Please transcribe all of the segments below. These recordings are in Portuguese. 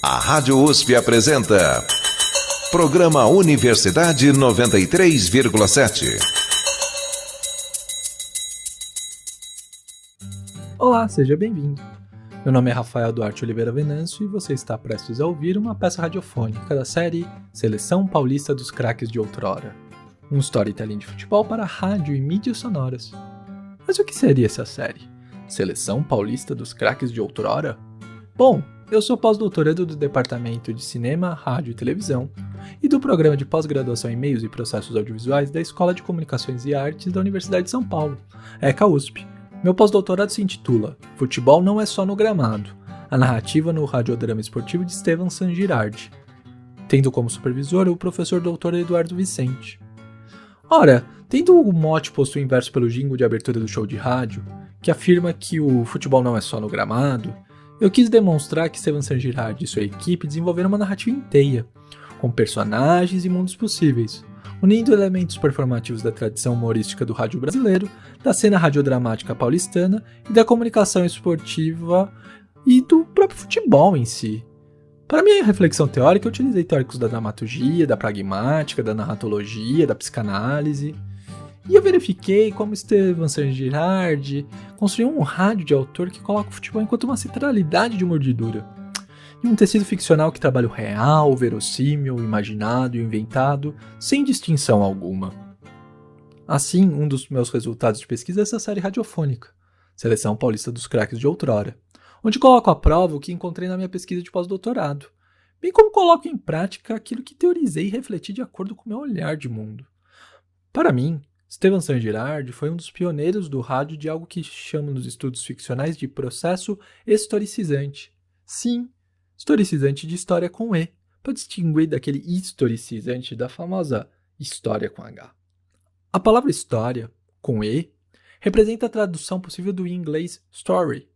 A Rádio USP apresenta Programa Universidade 93,7. Olá, seja bem-vindo. Meu nome é Rafael Duarte Oliveira Venâncio e você está prestes a ouvir uma peça radiofônica da série Seleção Paulista dos Craques de Outrora, um storytelling de futebol para rádio e mídias sonoras. Mas o que seria essa série? Seleção Paulista dos Craques de Outrora? Bom, eu sou pós-doutorando do Departamento de Cinema, Rádio e Televisão e do Programa de Pós-Graduação em Meios e Processos Audiovisuais da Escola de Comunicações e Artes da Universidade de São Paulo, ECA USP. Meu pós-doutorado se intitula Futebol não é só no gramado, a narrativa no radiodrama esportivo de Estevan San Girardi, tendo como supervisor o professor Dr. Eduardo Vicente. Ora, tendo o mote posto inverso pelo jingle de abertura do show de rádio, que afirma que o futebol não é só no gramado, eu quis demonstrar que Estevan San Girardi e sua equipe desenvolveram uma narrativa inteira, com personagens e mundos possíveis, unindo elementos performativos da tradição humorística do rádio brasileiro, da cena radiodramática paulistana e da comunicação esportiva e do próprio futebol em si. Para minha reflexão teórica, eu utilizei teóricos da dramaturgia, da pragmática, da narratologia, da psicanálise, e eu verifiquei como Estevan San Girardi construiu um rádio de autor que coloca o futebol enquanto uma centralidade de mordidura, e um tecido ficcional que trabalha o real, o verossímil, o imaginado e o inventado, sem distinção alguma. Assim, um dos meus resultados de pesquisa é essa série radiofônica, Seleção Paulista dos Craques de Outrora, onde coloco à prova o que encontrei na minha pesquisa de pós-doutorado, bem como coloco em prática aquilo que teorizei e refleti de acordo com o meu olhar de mundo. Para mim, Estevan San Girardi foi um dos pioneiros do rádio de algo que chamam nos estudos ficcionais de processo historicizante. Sim, historicizante de história com E, para distinguir daquele historicizante da famosa história com H. A palavra história, com E, representa a tradução possível do inglês story,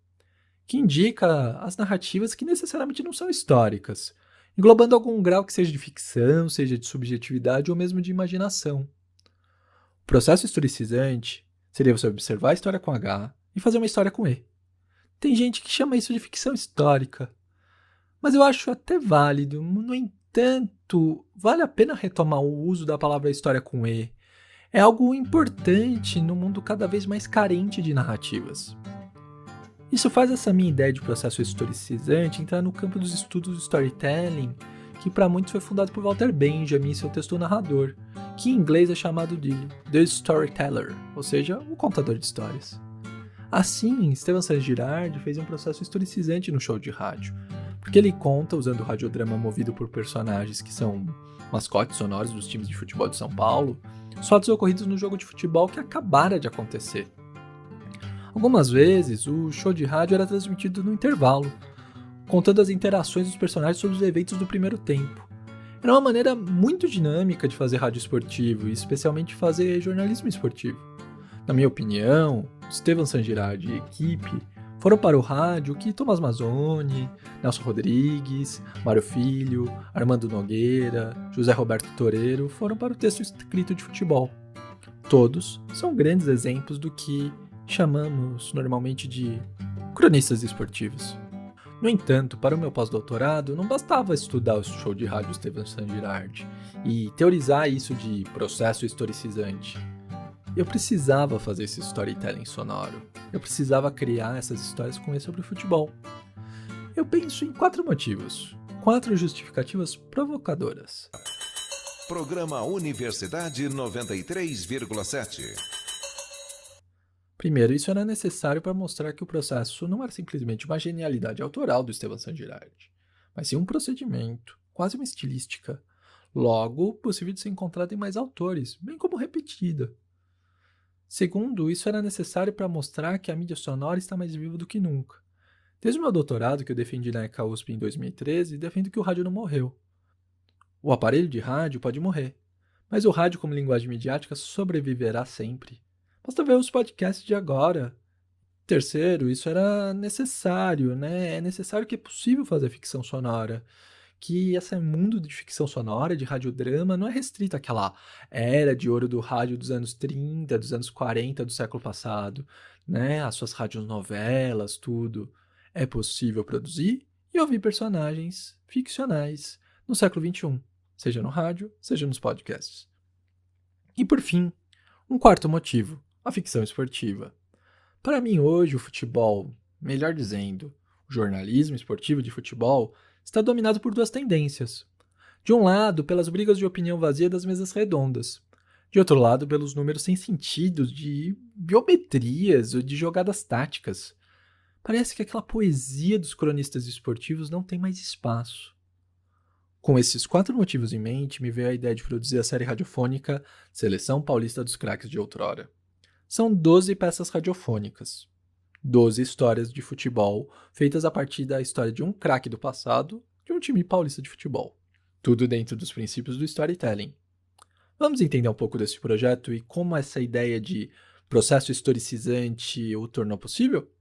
que indica as narrativas que necessariamente não são históricas, englobando algum grau que seja de ficção, seja de subjetividade ou mesmo de imaginação. O processo historicizante seria você observar a história com H e fazer uma história com E. Tem gente que chama isso de ficção histórica, mas eu acho até válido. No entanto, vale a pena retomar o uso da palavra história com E. É algo importante num mundo cada vez mais carente de narrativas. Isso faz essa minha ideia de processo historicizante entrar no campo dos estudos do storytelling, que para muitos foi fundado por Walter Benjamin em seu texto O Narrador, que em inglês é chamado de The Storyteller, ou seja, o contador de histórias. Assim, Estevan San Girardi fez um processo historicizante no show de rádio, porque ele conta, usando o radiodrama movido por personagens que são mascotes sonoros dos times de futebol de São Paulo, fatos ocorridos no jogo de futebol que acabara de acontecer. Algumas vezes, o show de rádio era transmitido no intervalo, contando as interações dos personagens sobre os eventos do primeiro tempo. Era uma maneira muito dinâmica de fazer rádio esportivo, e especialmente fazer jornalismo esportivo. Na minha opinião, Estevan San Girardi e equipe foram para o rádio que Tomás Mazzoni, Nelson Rodrigues, Mário Filho, Armando Nogueira, José Roberto Toreiro foram para o texto escrito de futebol. Todos são grandes exemplos do que chamamos normalmente de cronistas esportivos. No entanto, para o meu pós-doutorado, não bastava estudar o show de rádio Estevan San Girardi e teorizar isso de processo historicizante. Eu precisava fazer esse storytelling sonoro. Eu precisava criar essas histórias com E sobre o futebol. Eu penso em 4 motivos, 4 justificativas provocadoras. Programa Universidade 93,7. Primeiro, isso era necessário para mostrar que o processo não era simplesmente uma genialidade autoral do Estevan San Girardi, mas sim um procedimento, quase uma estilística, logo possível de ser encontrada em mais autores, bem como repetida. Segundo, isso era necessário para mostrar que a mídia sonora está mais viva do que nunca. Desde o meu doutorado, que eu defendi na ECA USP em 2013, defendo que o rádio não morreu. O aparelho de rádio pode morrer, mas o rádio como linguagem midiática sobreviverá sempre. Basta ver os podcasts de agora. Terceiro, isso era necessário, né? É necessário que é possível fazer ficção sonora. Que esse mundo de ficção sonora, de radiodrama, não é restrito àquela era de ouro do rádio dos anos 30, dos anos 40 do século passado, né? As suas radionovelas, tudo. É possível produzir e ouvir personagens ficcionais no século XXI, seja no rádio, seja nos podcasts. E por fim, um quarto motivo, a ficção esportiva. Para mim hoje o futebol, melhor dizendo, o jornalismo esportivo de futebol está dominado por duas tendências. De um lado, pelas brigas de opinião vazia das mesas redondas. De outro lado, pelos números sem sentido de biometrias ou de jogadas táticas. Parece que aquela poesia dos cronistas esportivos não tem mais espaço. Com esses 4 motivos em mente, me veio a ideia de produzir a série radiofônica Seleção Paulista dos Craques de Outrora. São 12 peças radiofônicas. 12 histórias de futebol feitas a partir da história de um craque do passado de um time paulista de futebol. Tudo dentro dos princípios do storytelling. Vamos entender um pouco desse projeto e como essa ideia de processo historicizante o tornou possível?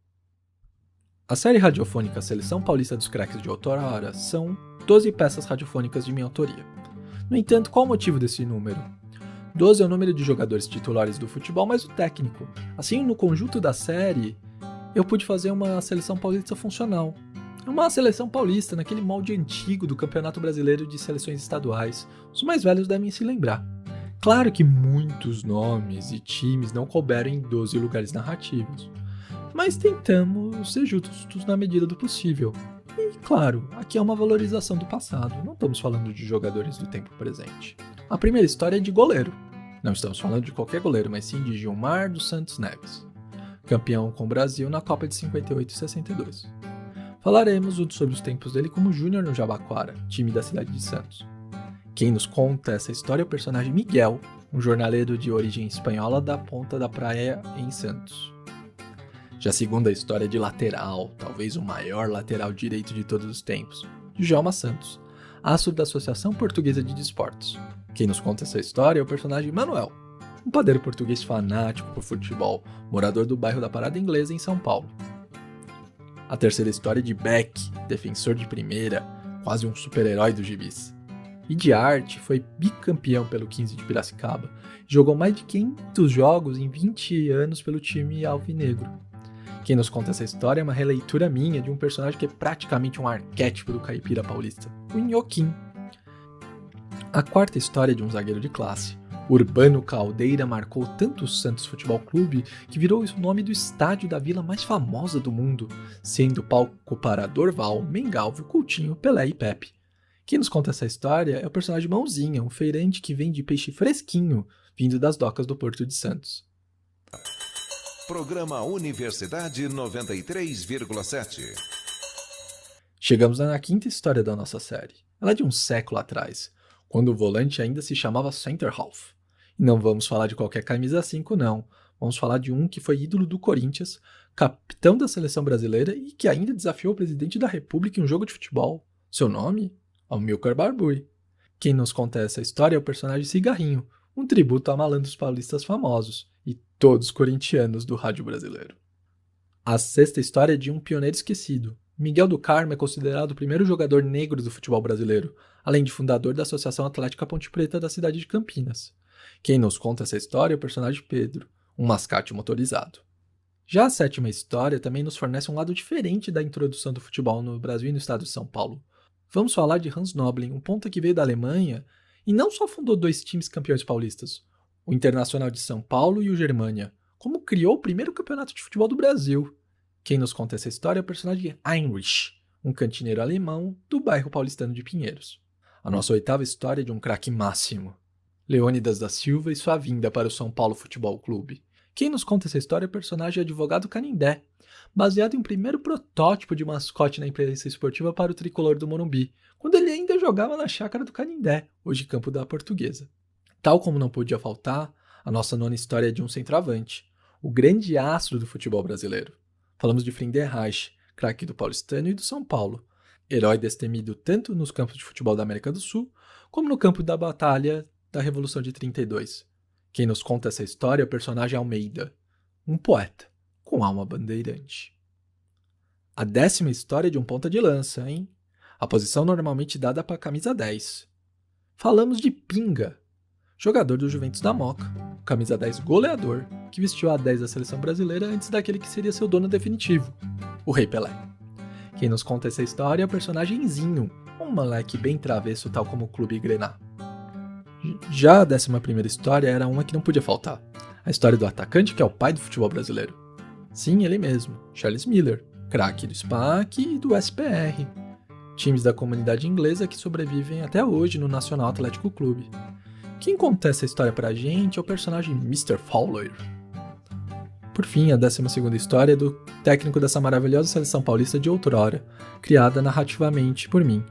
A série radiofônica Seleção Paulista dos Craques de Outrora são 12 peças radiofônicas de minha autoria. No entanto, qual o motivo desse número? 12 é o número de jogadores titulares do futebol mais o técnico. Assim, no conjunto da série, eu pude fazer uma seleção paulista funcional. Uma seleção paulista naquele molde antigo do Campeonato Brasileiro de Seleções Estaduais. Os mais velhos devem se lembrar. Claro que muitos nomes e times não couberam em 12 lugares narrativos. Mas tentamos ser justos na medida do possível. E, claro, aqui é uma valorização do passado, não estamos falando de jogadores do tempo presente. A primeira história é de goleiro. Não estamos falando de qualquer goleiro, mas sim de Gilmar dos Santos Neves, campeão com o Brasil na Copa de 58 e 62. Falaremos sobre os tempos dele como júnior no Jabaquara, time da cidade de Santos. Quem nos conta essa história é o personagem Miguel, um jornaleiro de origem espanhola da Ponta da Praia em Santos. Já a segunda história é de lateral, talvez o maior lateral direito de todos os tempos, de Djalma Santos, astro da Associação Portuguesa de Desportos. Quem nos conta essa história é o personagem Manuel, um padeiro português fanático por futebol, morador do bairro da Parada Inglesa em São Paulo. A terceira história é de Beck, defensor de primeira, quase um super-herói dos gibis. E de arte, foi bicampeão pelo 15 de Piracicaba, e jogou mais de 500 jogos em 20 anos pelo time alvinegro. Quem nos conta essa história é uma releitura minha de um personagem que é praticamente um arquétipo do caipira paulista, o Nhoquim. A quarta história é de um zagueiro de classe. Urbano Caldeira marcou tanto o Santos Futebol Clube que virou o nome do estádio da vila mais famosa do mundo, sendo palco para Dorval, Mengalvio, Coutinho, Pelé e Pepe. Quem nos conta essa história é o personagem Mãozinha, um feirante que vende peixe fresquinho, vindo das docas do Porto de Santos. Programa Universidade 93,7. Chegamos na quinta história da nossa série. Ela é de um século atrás, quando o volante ainda se chamava Center Half. E não vamos falar de qualquer camisa 5, não. Vamos falar de um que foi ídolo do Corinthians, capitão da seleção brasileira e que ainda desafiou o presidente da República em um jogo de futebol. Seu nome? Amilcar Barbuy. Quem nos conta essa história é o personagem Cigarrinho, um tributo a malandros paulistas famosos e todos corintianos do rádio brasileiro. A sexta história é de um pioneiro esquecido. Miguel do Carmo é considerado o primeiro jogador negro do futebol brasileiro, além de fundador da Associação Atlética Ponte Preta da cidade de Campinas. Quem nos conta essa história é o personagem Pedro, um mascate motorizado. Já a sétima história também nos fornece um lado diferente da introdução do futebol no Brasil e no estado de São Paulo. Vamos falar de Hans Noblin, um ponta que veio da Alemanha e não só fundou 2 times campeões paulistas, o Internacional de São Paulo e o Germânia, como criou o primeiro campeonato de futebol do Brasil. Quem nos conta essa história é o personagem Heinrich, um cantineiro alemão do bairro paulistano de Pinheiros. A nossa oitava história é de um craque máximo, Leônidas da Silva e sua vinda para o São Paulo Futebol Clube. Quem nos conta essa história é o personagem Advogado Canindé, baseado em um primeiro protótipo de mascote na imprensa esportiva para o tricolor do Morumbi, quando ele ainda jogava na chácara do Canindé, hoje campo da Portuguesa. Tal como não podia faltar, a nossa nona história é de um centroavante, o grande astro do futebol brasileiro. Falamos de Friedenreich, craque do Paulistano e do São Paulo, herói destemido tanto nos campos de futebol da América do Sul, como no campo da batalha da Revolução de 32. Quem nos conta essa história é o personagem Almeida, um poeta com alma bandeirante. A 10ª história é de um ponta de lança, hein? A posição normalmente dada para a camisa 10. Falamos de Pinga, jogador do Juventus da Moca, camisa 10 goleador, que vestiu a 10 da seleção brasileira antes daquele que seria seu dono definitivo, o Rei Pelé. Quem nos conta essa história é o personagemzinho, um moleque bem travesso tal como o Clube Grená. Já a 11ª história era uma que não podia faltar. A história do atacante que é o pai do futebol brasileiro. Sim, ele mesmo, Charles Miller, craque do SPAC e do SPR. Times da comunidade inglesa que sobrevivem até hoje no Nacional Atlético Clube. Quem conta essa história pra gente é o personagem Mr. Fowler. Por fim, a 12ª história é do técnico dessa maravilhosa seleção paulista de outrora, criada narrativamente por mim.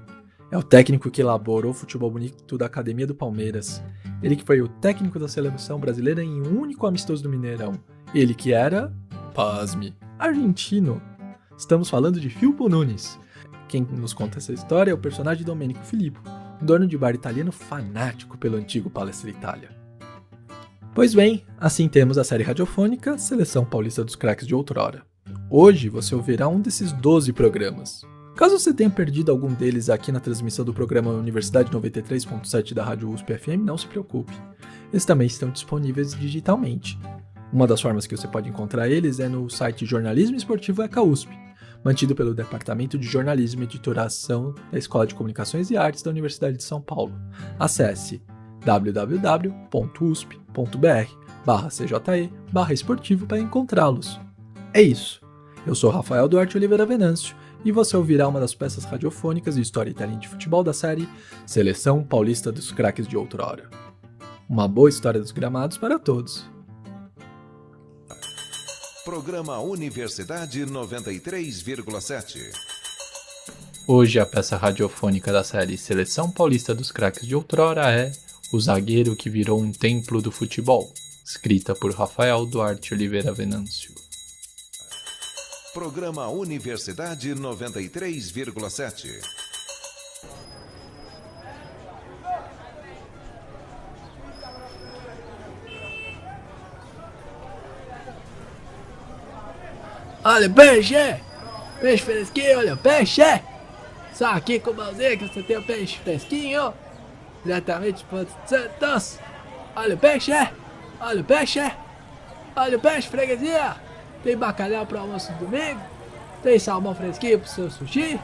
É o técnico que elaborou o futebol bonito da Academia do Palmeiras. Ele que foi o técnico da seleção brasileira em um único amistoso do Mineirão. Ele que era, pasme, argentino. Estamos falando de Filippo Nunes. Quem nos conta essa história é o personagem Domenico Filippo, um dono de bar italiano fanático pelo antigo Palestra Itália. Pois bem, assim temos a série radiofônica Seleção Paulista dos Craques de Outrora. Hoje você ouvirá um desses 12 programas. Caso você tenha perdido algum deles aqui na transmissão do programa Universidade 93.7 da Rádio USP FM, não se preocupe. Eles também estão disponíveis digitalmente. Uma das formas que você pode encontrar eles é no site Jornalismo Esportivo ECA USP, mantido pelo Departamento de Jornalismo e Editoração da Escola de Comunicações e Artes da Universidade de São Paulo. Acesse www.usp.br/cje/esportivo para encontrá-los. É isso. Eu sou Rafael Duarte Oliveira Venâncio e você ouvirá uma das peças radiofônicas e storytelling de futebol da série Seleção Paulista dos Craques de Outrora. Uma boa história dos gramados para todos. Programa Universidade 93,7. Hoje a peça radiofônica da série Seleção Paulista dos Craques de Outrora é O Zagueiro que Virou um Templo do Futebol, escrita por Rafael Duarte Oliveira Venâncio. Programa Universidade 93,7. Olha, peixe! Peixe fresquinho, olha, peixe! Só aqui com o mãozinho que você tem o peixe fresquinho, diretamente de Porto Santos. Olha o peixe! Olha o peixe! Olha o peixe, freguesia! Tem bacalhau pro almoço de domingo, tem salmão fresquinho pro seu sushi,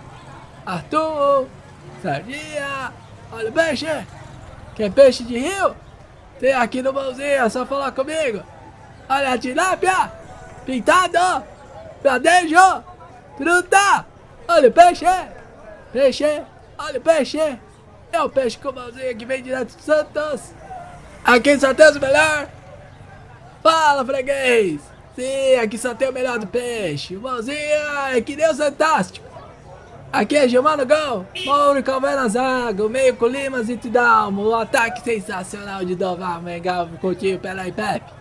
atum, sardinha, olha o peixe! Quer peixe de rio? Tem aqui no mãozinho, é só falar comigo! Olha a tilápia! Pintado! Pradejo! Truta! Olha o peixe! Peixe! Olha o peixe! É o peixe com mãozinha que vem direto de Santos! Aqui em Santos o melhor! Fala, freguês! Sim, aqui só tem o melhor do peixe! O mãozinha é que nem o Fantástico! Aqui é Gilmar no gol! Mauro e Calvé na zaga! O meio com Limas e Tidalmo! O ataque sensacional de Dovar, Mengal, Coutinho, Pelé e Pepe!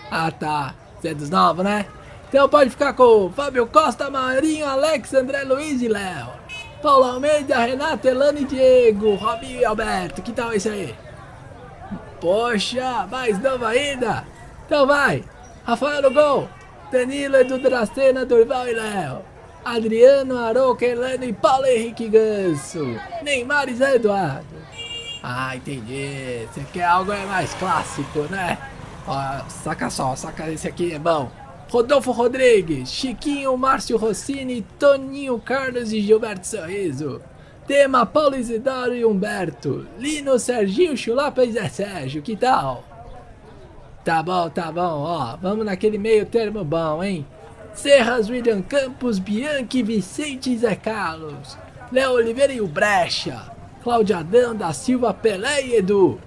Ah tá! Você é dos novos, né? Então pode ficar com Fábio Costa, Marinho, Alex, André Luiz e Léo. Paulo Almeida, Renato, Elano e Diego, Robinho e Alberto. Que tal esse aí? Poxa, mais novo ainda. Então vai. Rafael no gol. Danilo, Edu Dracena, Durval e Léo. Adriano, Arouca, Elano e Paulo Henrique Ganso. Neymar e Zé Eduardo. Ah, entendi. Você quer algo mais clássico, né? Ó, saca só, saca esse aqui, é bom. Rodolfo Rodrigues, Chiquinho, Márcio Rossini, Toninho Carlos e Gilberto Sorriso. Tema Paulo Isidoro e Humberto. Lino, Serginho, Chulapa e Zé Sérgio, que tal? Tá bom, ó, vamos naquele meio termo bom, hein? Serras, William Campos, Bianchi, Vicente e Zé Carlos. Léo Oliveira e o Brecha. Cláudio Adão da Silva, Pelé e Edu.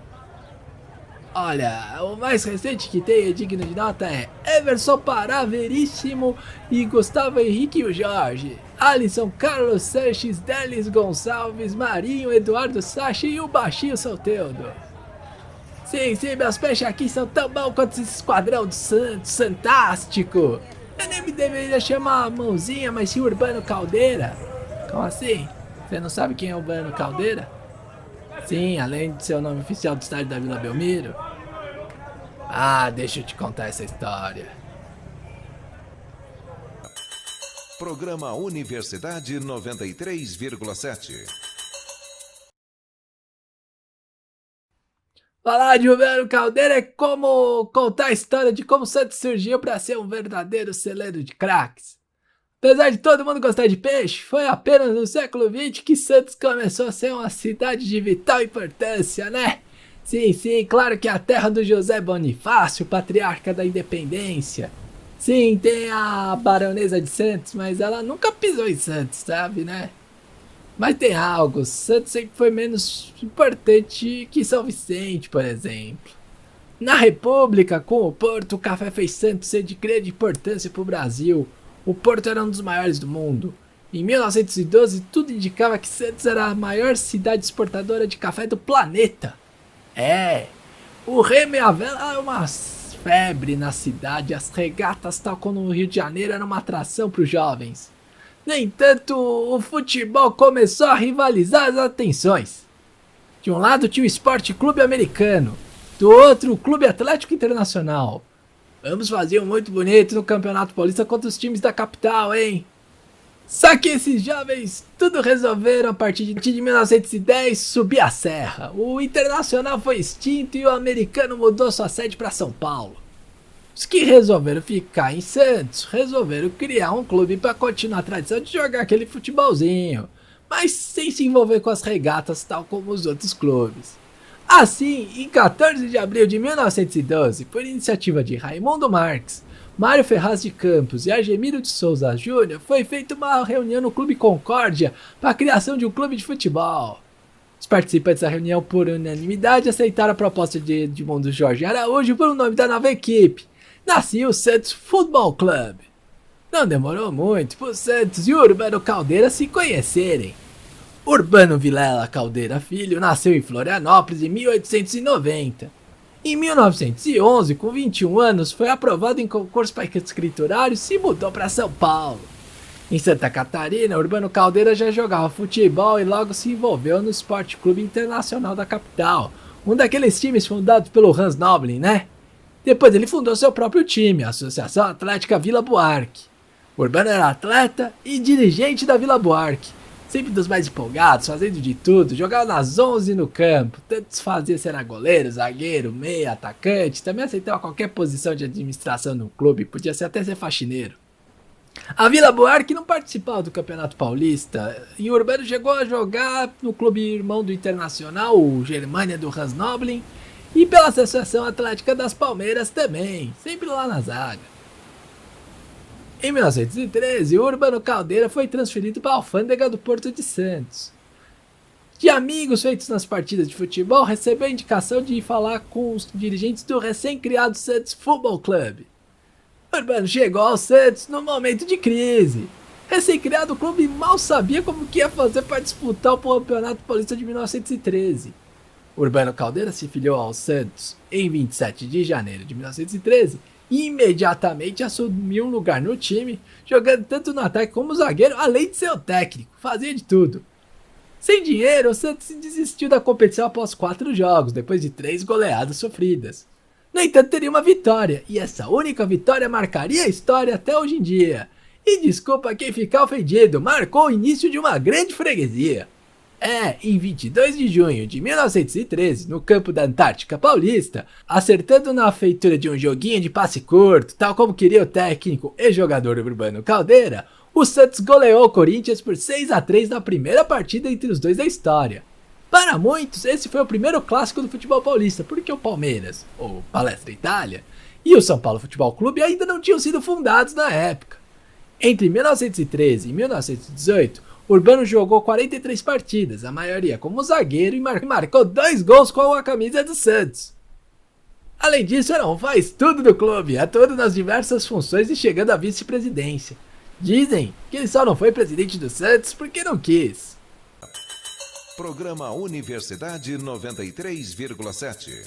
Olha, o mais recente que tem digno de nota é Everson Pará, Veríssimo e Gustavo Henrique e o Jorge. Alisson, Carlos Sanches, Delis Gonçalves, Marinho, Eduardo Sacha e o Baixinho Solteudo. Sim, meus peixes aqui são tão bons quanto esse esquadrão do Santos, fantástico. Eu nem me deveria chamar Mãozinha, mas sim Urbano Caldeira. Como assim? Você não sabe quem é Urbano Caldeira? Sim, além de ser o nome oficial do estádio da Vila Belmiro. Ah, deixa eu te contar essa história. Programa Universidade 93,7. Falar de Urbano Caldeira é como contar a história de como o Santos surgiu para ser um verdadeiro celeiro de craques. Apesar de todo mundo gostar de peixe, foi apenas no século XX que Santos começou a ser uma cidade de vital importância, né? Sim, claro que é a terra do José Bonifácio, patriarca da independência. Sim, tem a baronesa de Santos, mas ela nunca pisou em Santos, sabe, né? Mas tem algo, Santos sempre foi menos importante que São Vicente, por exemplo. Na República, com o Porto, o café fez Santos ser de grande importância para o Brasil. O Porto era um dos maiores do mundo. Em 1912, tudo indicava que Santos era a maior cidade exportadora de café do planeta. O remo e a vela é uma febre na cidade. As regatas, tal como no Rio de Janeiro, eram uma atração para os jovens. No entanto, o futebol começou a rivalizar as atenções. De um lado tinha o Esporte Clube Americano, do outro o Clube Atlético Internacional. Ambos faziam muito bonito no Campeonato Paulista contra os times da capital, hein? Só que esses jovens tudo resolveram a partir de 1910 subir a serra. O Internacional foi extinto e o Americano mudou sua sede para São Paulo. Os que resolveram ficar em Santos resolveram criar um clube para continuar a tradição de jogar aquele futebolzinho, mas sem se envolver com as regatas tal como os outros clubes. Assim, em 14 de abril de 1912, por iniciativa de Raimundo Marques, Mário Ferraz de Campos e Argemiro de Souza Júnior, foi feita uma reunião no Clube Concórdia para a criação de um clube de futebol. Os participantes da reunião, por unanimidade, aceitaram a proposta de Edmundo Jorge Araújo por o nome da nova equipe. Nascia o Santos Futebol Clube. Não demorou muito para o Santos e o Urbano Caldeira se conhecerem. Urbano Vilela Caldeira Filho nasceu em Florianópolis em 1890. Em 1911, com 21 anos, foi aprovado em concurso para escriturário e se mudou para São Paulo. Em Santa Catarina, Urbano Caldeira já jogava futebol e logo se envolveu no Esporte Clube Internacional da capital, um daqueles times fundados pelo Hans Noblin, né? Depois ele fundou seu próprio time, a Associação Atlética Vila Buarque. Urbano era atleta e dirigente da Vila Buarque, sempre dos mais empolgados, fazendo de tudo, jogava nas 11 no campo, tanto fazia se era goleiro, zagueiro, meia, atacante, também aceitava qualquer posição de administração no clube, podia até ser faxineiro. A Vila Buarque não participava do Campeonato Paulista e o Urbano chegou a jogar no clube irmão do Internacional, o Germânia do Hans Noblin, e pela Associação Atlética das Palmeiras também, sempre lá na zaga. Em 1913, o Urbano Caldeira foi transferido para a Alfândega do Porto de Santos. De amigos feitos nas partidas de futebol, recebeu a indicação de ir falar com os dirigentes do recém-criado Santos Futebol Clube. Urbano chegou ao Santos num momento de crise. Recém-criado, o clube mal sabia como que ia fazer para disputar o Campeonato Paulista de 1913. Urbano Caldeira se filiou ao Santos em 27 de janeiro de 1913 e imediatamente assumiu um lugar no time, jogando tanto no ataque como zagueiro, além de ser o técnico, fazia de tudo. Sem dinheiro, o Santos desistiu da competição após 4 jogos, depois de 3 goleadas sofridas. No entanto, teria uma vitória, e essa única vitória marcaria a história até hoje em dia. E desculpa quem ficar ofendido, marcou o início de uma grande freguesia. Em 22 de junho de 1913, no campo da Antártica Paulista, acertando na feitura de um joguinho de passe curto, tal como queria o técnico e jogador Urbano Caldeira, o Santos goleou o Corinthians por 6-3 na primeira partida entre os dois da história. Para muitos, esse foi o primeiro clássico do futebol paulista, porque o Palmeiras, ou Palestra Itália, e o São Paulo Futebol Clube ainda não tinham sido fundados na época. Entre 1913 e 1918, Urbano jogou 43 partidas, a maioria como zagueiro, e marcou 2 gols com a camisa do Santos. Além disso, era um faz-tudo do clube, atuando nas diversas funções e chegando à vice-presidência. Dizem que ele só não foi presidente do Santos porque não quis. Programa Universidade 93,7.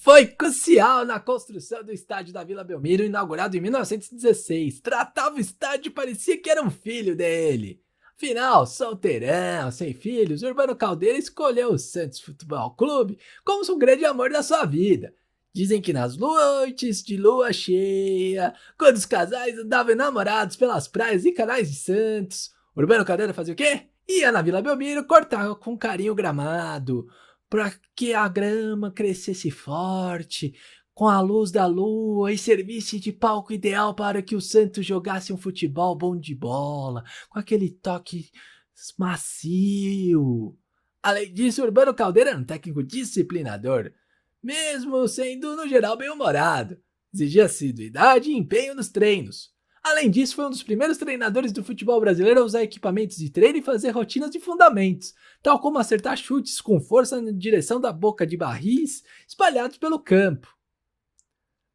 Foi crucial na construção do estádio da Vila Belmiro, inaugurado em 1916. Tratava o estádio e parecia que era um filho dele. Afinal, solteirão, sem filhos, Urbano Caldeira escolheu o Santos Futebol Clube como um grande amor da sua vida. Dizem que nas noites de lua cheia, quando os casais andavam enamorados pelas praias e canais de Santos, Urbano Caldeira fazia o quê? Ia na Vila Belmiro cortar com carinho o gramado, para que a grama crescesse forte, com a luz da lua e servisse de palco ideal para que o Santos jogasse um futebol bom de bola, com aquele toque macio. Além disso, Urbano Caldeira era um técnico disciplinador, mesmo sendo no geral bem-humorado. Exigia assiduidade e empenho nos treinos. Além disso, foi um dos primeiros treinadores do futebol brasileiro a usar equipamentos de treino e fazer rotinas de fundamentos, tal como acertar chutes com força na direção da boca de barris espalhados pelo campo.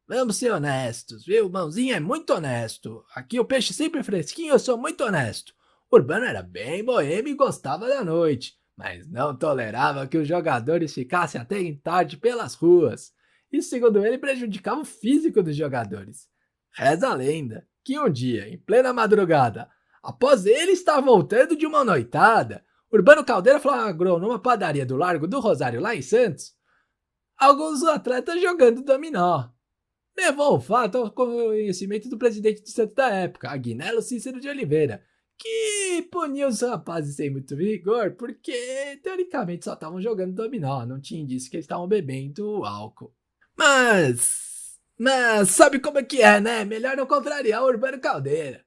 Vamos ser honestos, viu? Mãozinha é muito honesto. Aqui o peixe sempre fresquinho, eu sou muito honesto. Urbano era bem boêmio e gostava da noite, mas não tolerava que os jogadores ficassem até tarde pelas ruas. Isso, segundo ele, prejudicava o físico dos jogadores. Reza a lenda que um dia, em plena madrugada, após ele estar voltando de uma noitada, Urbano Caldeira flagrou numa padaria do Largo do Rosário, lá em Santos, alguns atletas jogando dominó. Levou o fato ao conhecimento do presidente do Santos da época, Agnello Cícero de Oliveira, que punia os rapazes sem muito vigor porque, teoricamente, só estavam jogando dominó, não tinha indício que eles estavam bebendo álcool. Mas sabe como é que é, né? Melhor não contrariar o Urbano Caldeira.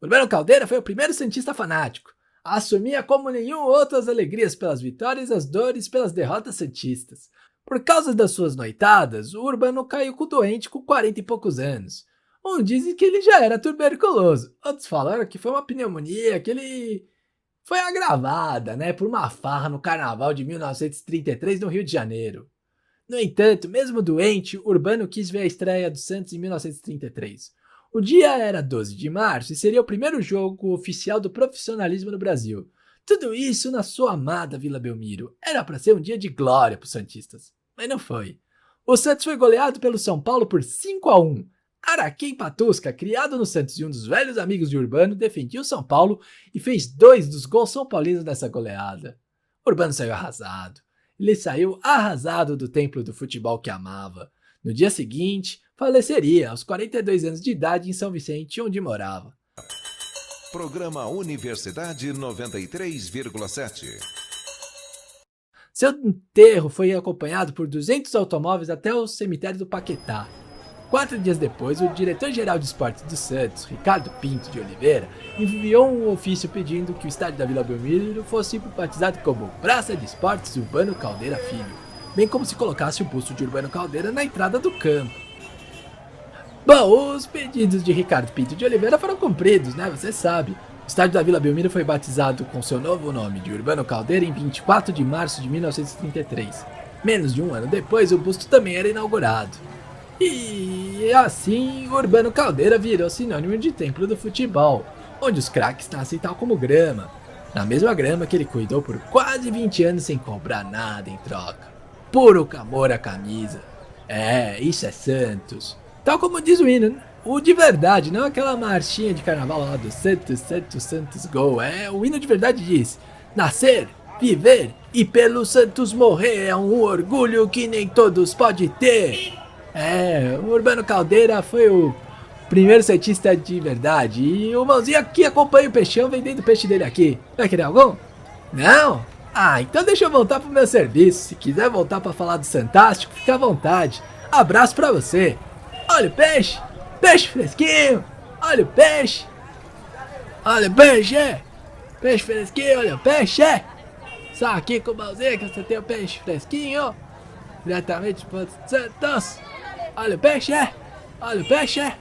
Urbano Caldeira foi o primeiro santista fanático a assumir como nenhum outro as alegrias pelas vitórias e as dores pelas derrotas santistas. Por causa das suas noitadas, o Urbano caiu doente com 40 e poucos anos. Uns dizem que ele já era tuberculoso, outros falaram que foi uma pneumonia, que ele foi agravada, né, por uma farra no carnaval de 1933 no Rio de Janeiro. No entanto, mesmo doente, Urbano quis ver a estreia do Santos em 1933. O dia era 12 de março e seria o primeiro jogo oficial do profissionalismo no Brasil. Tudo isso na sua amada Vila Belmiro. Era para ser um dia de glória para os santistas, mas não foi. O Santos foi goleado pelo São Paulo por 5-1. Araquém Patusca, criado no Santos e um dos velhos amigos de Urbano, defendia o São Paulo e fez 2 dos gols são paulinos dessa goleada. Urbano saiu arrasado. Ele saiu arrasado do templo do futebol que amava. No dia seguinte, faleceria aos 42 anos de idade em São Vicente, onde morava. Programa Universidade 93,7. Seu enterro foi acompanhado por 200 automóveis até o cemitério do Paquetá. 4 dias depois, o diretor-geral de esportes do Santos, Ricardo Pinto de Oliveira, enviou um ofício pedindo que o estádio da Vila Belmiro fosse batizado como Praça de Esportes Urbano Caldeira Filho, bem como se colocasse o busto de Urbano Caldeira na entrada do campo. Bom, os pedidos de Ricardo Pinto de Oliveira foram cumpridos, né? Você sabe. O estádio da Vila Belmiro foi batizado com seu novo nome de Urbano Caldeira em 24 de março de 1933. Menos de um ano depois, o busto também era inaugurado. E assim, Urbano Caldeira virou sinônimo de templo do futebol, onde os craques nascem tal como grama. Na mesma grama que ele cuidou por quase 20 anos sem cobrar nada em troca. Puro amor à camisa. Isso é Santos. Tal como diz o hino, o de verdade, não aquela marchinha de carnaval lá do Santos, Santos, Santos, Gol. O hino de verdade diz: nascer, viver e pelo Santos morrer é um orgulho que nem todos pode ter. O Urbano Caldeira foi o primeiro santista de verdade. E o mãozinho aqui acompanha o peixão vendendo o peixe dele aqui. Vai querer algum? Não? Então deixa eu voltar pro meu serviço. Se quiser voltar pra falar do Santástico, fica à vontade. Abraço pra você. Olha o peixe. Peixe fresquinho. Olha o peixe. Olha o peixe. Peixe fresquinho, olha o peixe. Só aqui com o mãozinho que você tem o peixe fresquinho. Diretamente pro Santos. Olha o peixe, olha o peixe,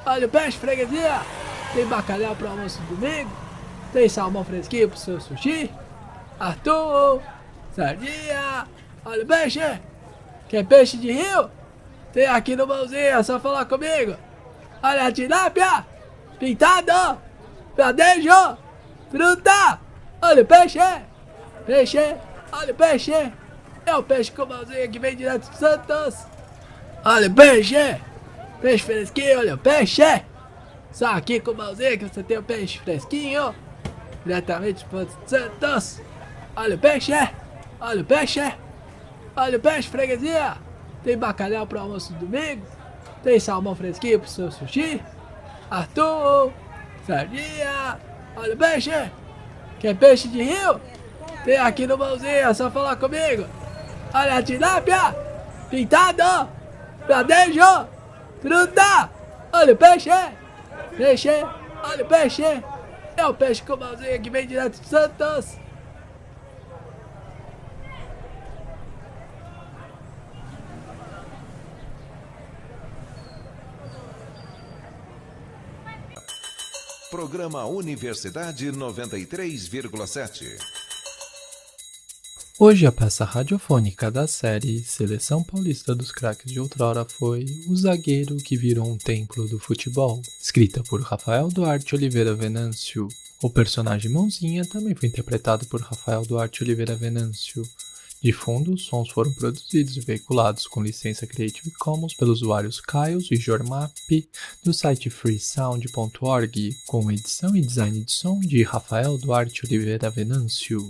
olha o peixe, freguesia. Tem bacalhau pro almoço de domingo. Tem salmão fresquinho pro seu sushi. Arthur, sardinha. Olha o peixe. Quer peixe de rio? Tem aqui no mãozinho, é só falar comigo. Olha a tilápia. Pintado. Pradejo. Fruta. Olha o peixe. Peixe. Olha o peixe. É o peixe com mãozinha que vem direto do Santos. Olha o peixe. Peixe fresquinho, olha o peixe. Só aqui com mãozinha que você tem o peixe fresquinho. Diretamente pro Santos. Olha o peixe. Olha o peixe. Olha o peixe, freguesia. Tem bacalhau pro almoço de domingo. Tem salmão fresquinho pro seu sushi. Arthur, sardinha. Olha o peixe. Quer peixe de rio? Tem aqui no mãozinho, é só falar comigo. Olha a tilápia. Pintado. Pradejo! Truta! Olha o peixe! Peixe! Olha o peixe! É o peixe com mãozinha que vem direto de Santos! Programa Universidade 93,7. Hoje a peça radiofônica da série Seleção Paulista dos Craques de Outrora foi O Zagueiro que Virou um Templo do Futebol, escrita por Rafael Duarte Oliveira Venâncio. O personagem Mãozinha também foi interpretado por Rafael Duarte Oliveira Venâncio. De fundo, os sons foram produzidos e veiculados com licença Creative Commons pelos usuários Kaios e Jormap do site freesound.org, com edição e design de som de Rafael Duarte Oliveira Venâncio.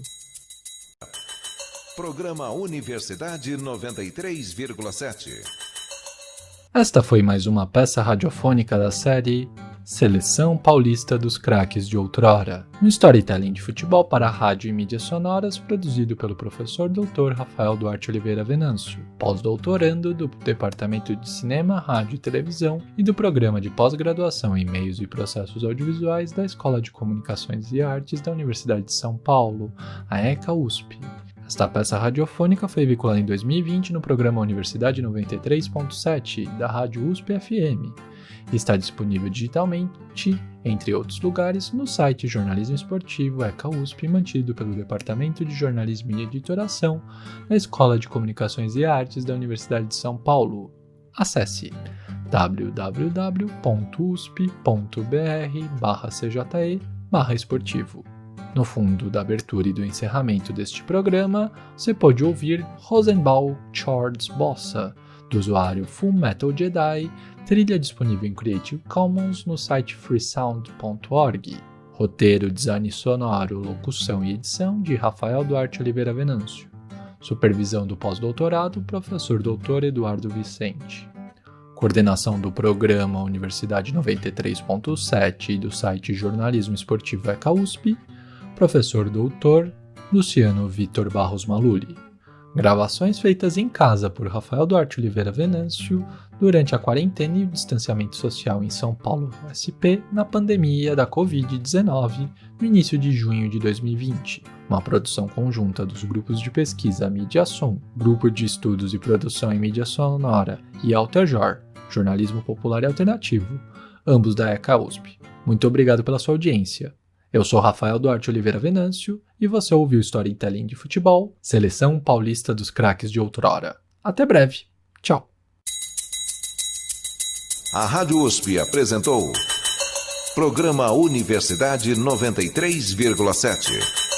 Programa Universidade 93,7. Esta foi mais uma peça radiofônica da série Seleção Paulista dos Craques de Outrora, um storytelling de futebol para rádio e mídias sonoras produzido pelo professor Dr. Rafael Duarte Oliveira Venâncio, pós-doutorando do Departamento de Cinema, Rádio e Televisão e do Programa de Pós-Graduação em Meios e Processos Audiovisuais da Escola de Comunicações e Artes da Universidade de São Paulo, a ECA-USP. Esta peça radiofônica foi veiculada em 2020 no programa Universidade 93.7 da Rádio USP-FM e está disponível digitalmente, entre outros lugares, no site Jornalismo Esportivo ECA-USP, mantido pelo Departamento de Jornalismo e Editoração da Escola de Comunicações e Artes da Universidade de São Paulo. Acesse www.usp.br/cje/esportivo. No fundo da abertura e do encerramento deste programa, você pode ouvir Rosenbaum Charles Bossa, do usuário Full Metal Jedi, trilha disponível em Creative Commons no site freesound.org. Roteiro, design sonoro, locução e edição de Rafael Duarte Oliveira Venâncio. Supervisão do pós-doutorado, professor Dr. Eduardo Vicente. Coordenação do programa Universidade 93.7 e do site Jornalismo Esportivo ECA-USP, professor Dr. Luciano Vitor Barros Maluli. Gravações feitas em casa por Rafael Duarte Oliveira Venâncio durante a quarentena e o distanciamento social em São Paulo, USP, na pandemia da Covid-19, no início de junho de 2020. Uma produção conjunta dos grupos de pesquisa Mídia Som, Grupo de Estudos e Produção em Mídia Sonora e Alterjor, Jornalismo Popular e Alternativo, ambos da ECA-USP. Muito obrigado pela sua audiência. Eu sou Rafael Duarte Oliveira Venâncio e você ouviu Storytelling de Futebol, Seleção Paulista dos Craques de Outrora. Até breve. Tchau. A Rádio USP apresentou Programa Universidade 93,7.